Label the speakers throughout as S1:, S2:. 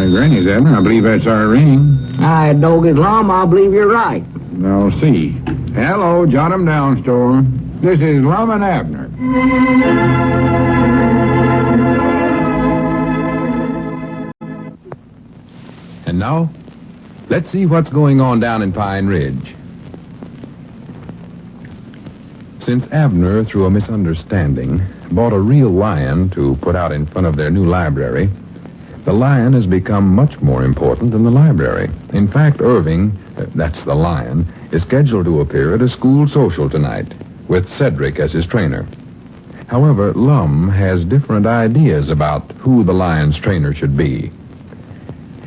S1: Granny's, Abner. I believe that's our ring.
S2: I dog it, Lum. I believe you're right.
S1: I'll see. Hello, jot'em down store. This is Lum and Abner.
S3: And now, let's see what's going on down in Pine Ridge. Since Abner, through a misunderstanding, bought a real lion to put out in front of their new library, the lion has become much more important than the library. In fact, Ervin, that's the lion, is scheduled to appear at a school social tonight, with Cedric as his trainer. However, Lum has different ideas about who the lion's trainer should be.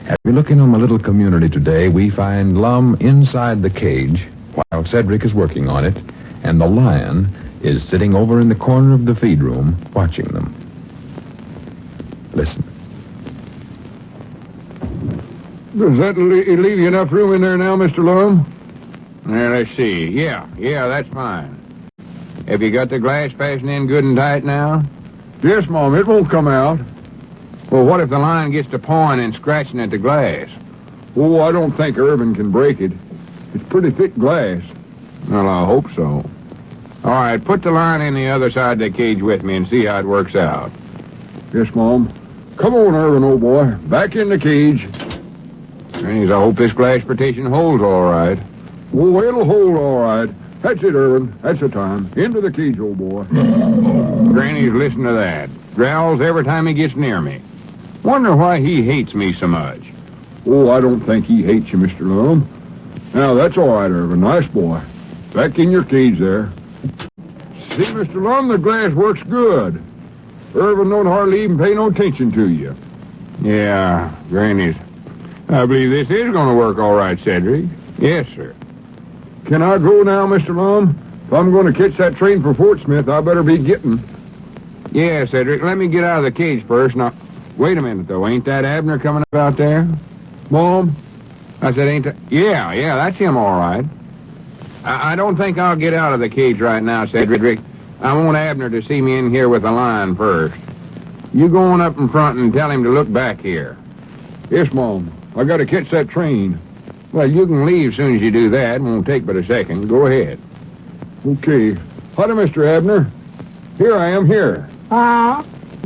S3: As we look in on the little community today, we find Lum inside the cage while Cedric is working on it, and the lion is sitting over in the corner of the feed room watching them. Listen.
S1: Does that leave you enough room in there now, Mr. Lum?
S4: Let's see. Yeah, that's fine. Have you got the glass fastened in good and tight now?
S1: Yes, Mom. It won't come out.
S4: Well, what if the lion gets to pawing and scratching at the glass?
S1: Oh, I don't think Ervin can break it. It's pretty thick glass.
S4: Well, I hope so. All right, put the lion in the other side of the cage with me and see how it works out.
S1: Yes, Mom. Come on, Ervin, old boy. Back in the cage.
S4: Grannies, I hope this glass partition holds all right.
S1: Oh, it'll hold all right. That's it, Ervin. That's the time. Into the cage, old boy.
S4: Grannies, listen to that. Growls every time he gets near me. Wonder why he hates me so much.
S1: Oh, I don't think he hates you, Mr. Lum. Now, that's all right, Ervin. Nice boy. Back in your cage there. See, Mr. Lum, the glass works good. Ervin don't hardly even pay no attention to you.
S4: Yeah, Grannies. I believe this is going to work all right, Cedric. Yes, sir.
S1: Can I go now, Mr. Lum? If I'm going to catch that train for Fort Smith, I better be getting.
S4: Yeah, Cedric, let me get out of the cage first. Now, wait a minute, though. Ain't that Abner coming up out there?
S1: Mom?
S4: I said, ain't that... Yeah, that's him all right. I don't think I'll get out of the cage right now, Cedric. I want Abner to see me in here with the lion first. You go on up in front and tell him to look back here.
S1: Yes, Mom. I got to catch that train.
S4: Well, you can leave as soon as you do that. It won't take but a second. Go ahead.
S1: Okay. Howdy, Mr. Abner. Here I am, here.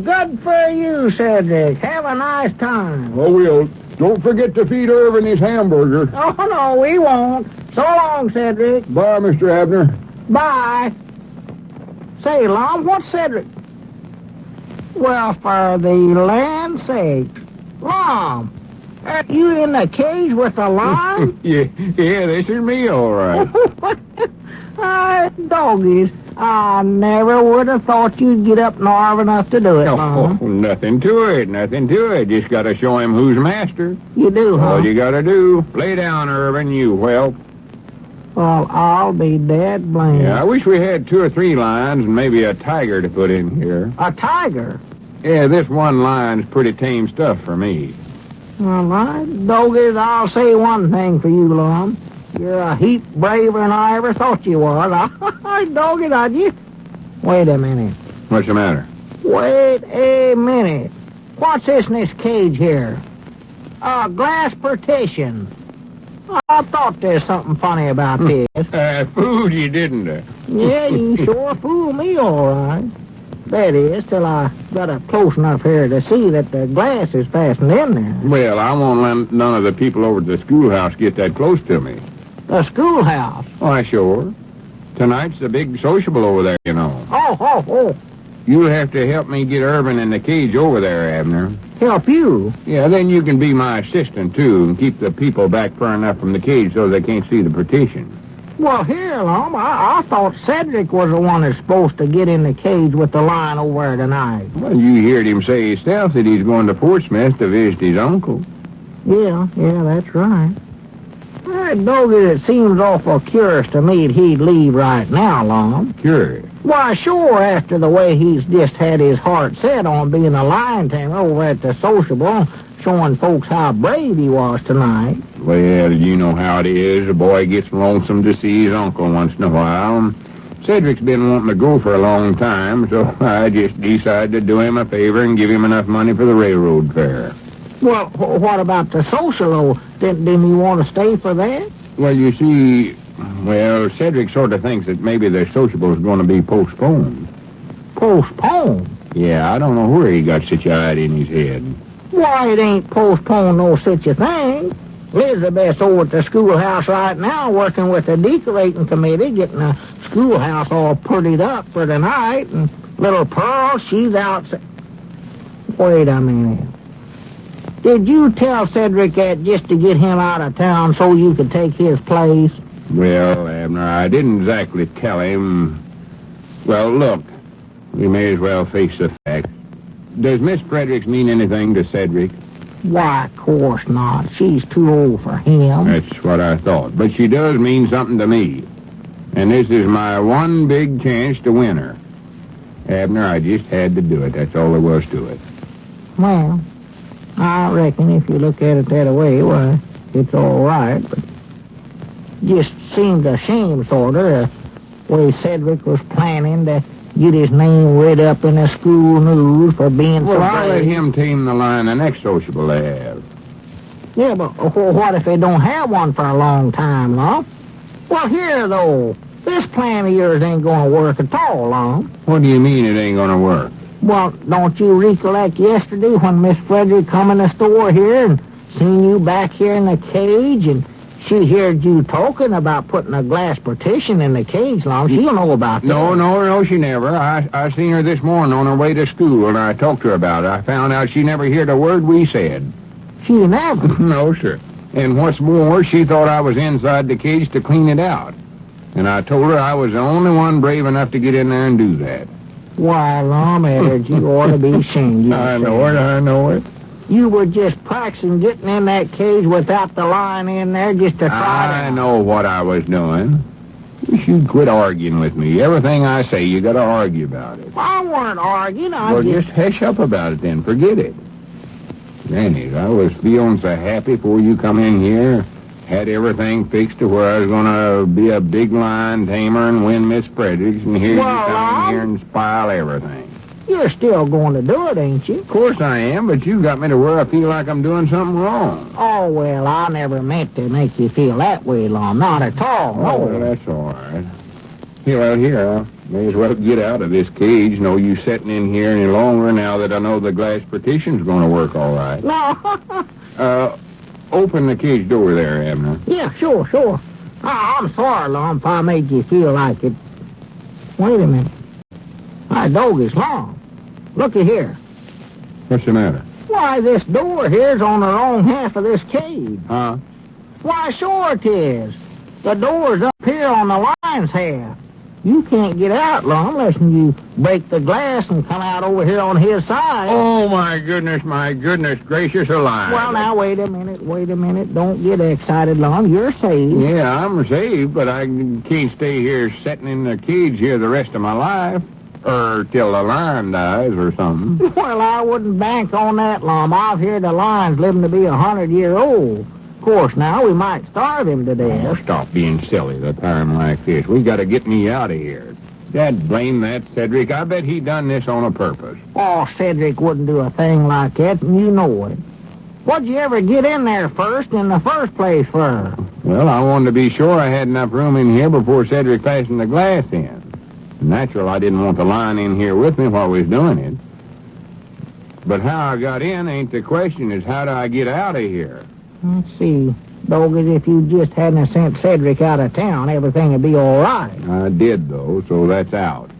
S2: Good for you, Cedric. Have a nice time.
S1: Oh, we'll. Don't forget to feed Ervin his hamburger.
S2: Oh, no, we won't. So long, Cedric.
S1: Bye, Mr. Abner.
S2: Bye. Say, Lum, what's Cedric? Well, for the land's sake. Lum, are you in the cage with the lion?
S4: Yeah, this is me, all right.
S2: Doggies, I never would have thought you'd get up narve enough to do it, Lum.
S4: Oh, nothing to it. Just got to show him who's master.
S2: You do, huh?
S4: All you got to do. Lay down, Ervin, you whelp.
S2: Well, I'll be dead blamed.
S4: Yeah, I wish we had 2 or 3 lions and maybe a tiger to put in here.
S2: A tiger?
S4: Yeah, this one lion's pretty tame stuff for me.
S2: All right, doggies, I'll say one thing for you, Lum. You're a heap braver than I ever thought you was. Doggies, I just... Wait a minute.
S4: What's the matter?
S2: Wait a minute. What's this in this cage here? A glass partition. I thought there's something funny about this.
S4: Fooled you, didn't I?
S2: Yeah, you sure fooled me, all right. That is, till I got up close enough here to see that the glass is fastened in there.
S4: Well, I won't let none of the people over at the schoolhouse get that close to me.
S2: The schoolhouse?
S4: Why, sure. Tonight's the big sociable over there, you know.
S2: Oh.
S4: You'll have to help me get Ervin in the cage over there, Abner.
S2: Help you?
S4: Yeah, then you can be my assistant, too, and keep the people back far enough from the cage so they can't see the partition.
S2: Well, here, Lum, I thought Cedric was the one that's supposed to get in the cage with the lion over there tonight.
S4: Well, you heard him say himself that he's going to Fort Smith to visit his uncle.
S2: Yeah, that's right. Doggy, it seems awful curious to me that he'd leave right now, Lum.
S4: Curious?
S2: Why, sure, after the way he's just had his heart set on being a lion tamer over at the sociable, showing folks how brave he was tonight.
S4: Well, you know how it is. A boy gets lonesome to see his uncle once in a while. Cedric's been wanting to go for a long time, so I just decided to do him a favor and give him enough money for the railroad fare.
S2: Well, what about the social, though? Didn't you want to stay for that?
S4: Well, you see, Cedric sort of thinks that maybe the sociable's going to be postponed.
S2: Postponed?
S4: Yeah, I don't know where he got such an idea in his head.
S2: Why, it ain't postponed no such a thing. Elizabeth's over at the schoolhouse right now working with the decorating committee, getting the schoolhouse all prettied up for the night, and little Pearl, she's out... Wait a minute. Did you tell Cedric that just to get him out of town so you could take his place?
S4: Well, Abner, I didn't exactly tell him. Well, look, we may as well face the fact. Does Miss Fredericks mean anything to Cedric?
S2: Why, of course not. She's too old for him.
S4: That's what I thought. But she does mean something to me. And this is my one big chance to win her. Abner, I just had to do it. That's all there was to it.
S2: Well, I reckon if you look at it that way, why, it's all right, but just seemed a shame, sort of, the way Cedric was planning to get his name read up in the school news for being so
S4: Well, I'll let
S2: brave.
S4: him tame the line the next sociable they have.
S2: Yeah, but what if they don't have one for a long time, Lum? Well, here, though, this plan of yours ain't going to work at all, Lum.
S4: What do you mean it ain't going to work?
S2: Well, don't you recollect yesterday when Miss Frederick come in the store here and seen you back here in the cage, and she heard you talking about putting a glass partition in the cage, Lum? She'll know about that.
S4: No, she never. I seen her this morning on her way to school, and I talked to her about it. I found out she never heard a word we said.
S2: She never?
S4: No, sir. And what's more, she thought I was inside the cage to clean it out. And I told her I was the only one brave enough to get in there and do that.
S2: Why, Lum, Edward, you ought to be ashamed.
S4: I know it.
S2: You were just practicing getting in that cage without the line in there just to try to...
S4: I know what I was doing. You should quit arguing with me. Everything I say, you got to argue about it.
S2: I weren't arguing.
S4: Well, just hush up about it then. Forget it. Granny, I was feeling so happy before you come in here. Had everything fixed to where I was going to be a big lion tamer and win Miss Fredericks, and here you come in here and spoil everything.
S2: You're still going to do it, ain't you?
S4: Of course I am, but you got me to where I feel like I'm doing something wrong.
S2: Oh, well, I never meant to make you feel that way, Lum. Not at all.
S4: Oh, well, that's all right. Here, I may as well get out of this cage. No use sitting in here any longer now that I know the glass partition's going to work all right.
S2: No.
S4: Open the cage door there, Abner.
S2: Yeah, sure. I'm sorry, Lum, if I made you feel like it. Wait a minute. My dog is long. Looky here.
S4: What's the matter?
S2: Why, this door here's on the wrong half of this cage.
S4: Huh?
S2: Why, sure it is. The door's up here on the lion's half. You can't get out, Lum, unless you break the glass and come out over here on his side.
S4: Oh, my goodness gracious alive.
S2: Well, now, wait a minute. Don't get excited, Lum. You're saved.
S4: Yeah, I'm saved, but I can't stay here sitting in the cage here the rest of my life. Or till the lion dies or something.
S2: Well, I wouldn't bank on that, Lum. I've heard the lion's living to be 100-year-old. Of course, now we might starve him to death.
S4: Oh, stop being silly at a time like this. We got to get me out of here. Dad, blame that Cedric. I bet he done this on a purpose.
S2: Oh, Cedric wouldn't do a thing like that, and you know it. What'd you ever get in there first in the first place for?
S4: Well, I wanted to be sure I had enough room in here before Cedric fastened the glass in. Natural, I didn't want the lion in here with me while we was doing it. But how I got in ain't the question. Is how do I get out of here?
S2: Let's see. Dogged, if you just hadn't sent Cedric out of town, everything would be all right.
S4: I did, though, so that's out.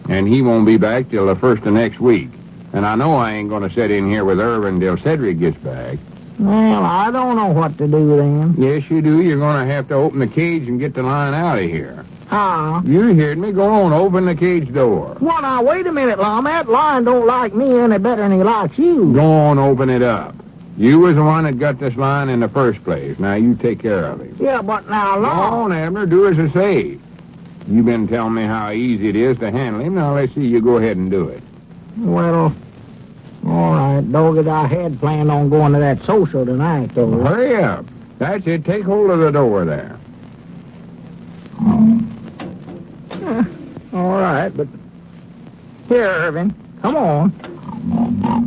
S4: And he won't be back till the first of next week. And I know I ain't going to sit in here with Ervin till Cedric gets back.
S2: Well, I don't know what to do then.
S4: Yes, you do. You're going to have to open the cage and get the lion out of here.
S2: How?
S4: You heard me. Go on, open the cage door.
S2: Well, now, wait a minute, Lum. That lion don't like me any better than he likes you.
S4: Go on, open it up. You was the one that got this lion in the first place. Now, you take care of him.
S2: Yeah, but now,
S4: Go
S2: Lum...
S4: on, Abner. Do as I say. You've been telling me how easy it is to handle him. Now, let's see you go ahead and do it.
S2: Well, all right, Dogged, I had planned on going to that social tonight, though.
S4: Well, hurry up. That's it. Take hold of the door there.
S2: All right, but... Here, Ervin. Come on.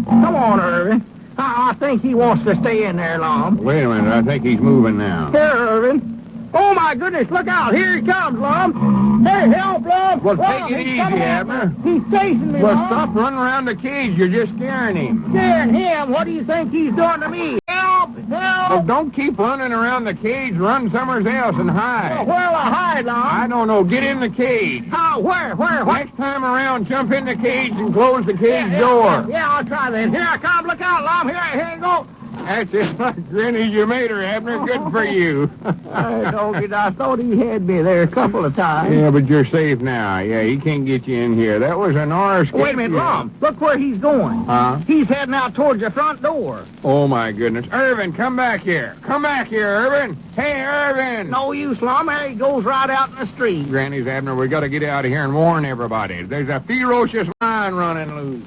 S2: Come on, Ervin. I think he wants to stay in there, Lum.
S4: Wait a minute, I think he's moving now.
S2: Here, Ervin. Oh, my goodness, look out. Here he comes, Lum. Hey, help, Lum.
S4: Well,
S2: Lum,
S4: take it
S2: he's
S4: easy,
S2: coming at
S4: Abner.
S2: me. He's chasing me,
S4: Well,
S2: Lum.
S4: stop running around the cage. You're just scaring him.
S2: Scaring him? What do you think he's doing to me? Help! Help!
S4: Well, don't keep running around the cage. Run somewhere else and hide.
S2: Where'll I hide, Lum?
S4: I don't know. Get in the cage.
S2: How? Where? What?
S4: Next time around, jump in the cage and close the cage door.
S2: Yeah, I'll try that. Here I come. Look out, Lum. Here you go.
S4: That's it. Grinny, you made her, Abner. Good for you.
S2: I told you, I thought he had me there a couple of times.
S4: Yeah, but you're safe now. Yeah, he can't get you in here. That was a Norris Goff.
S2: Wait a minute, Lum. Look where he's going.
S4: Huh?
S2: He's heading out towards the front door.
S4: Oh, my goodness. Ervin, come back here. Come back here, Ervin. Hey, Ervin.
S2: No use, Lum. There he goes right out in the street.
S4: Granny's, Abner, we got to get out of here and warn everybody. There's a ferocious lion running loose.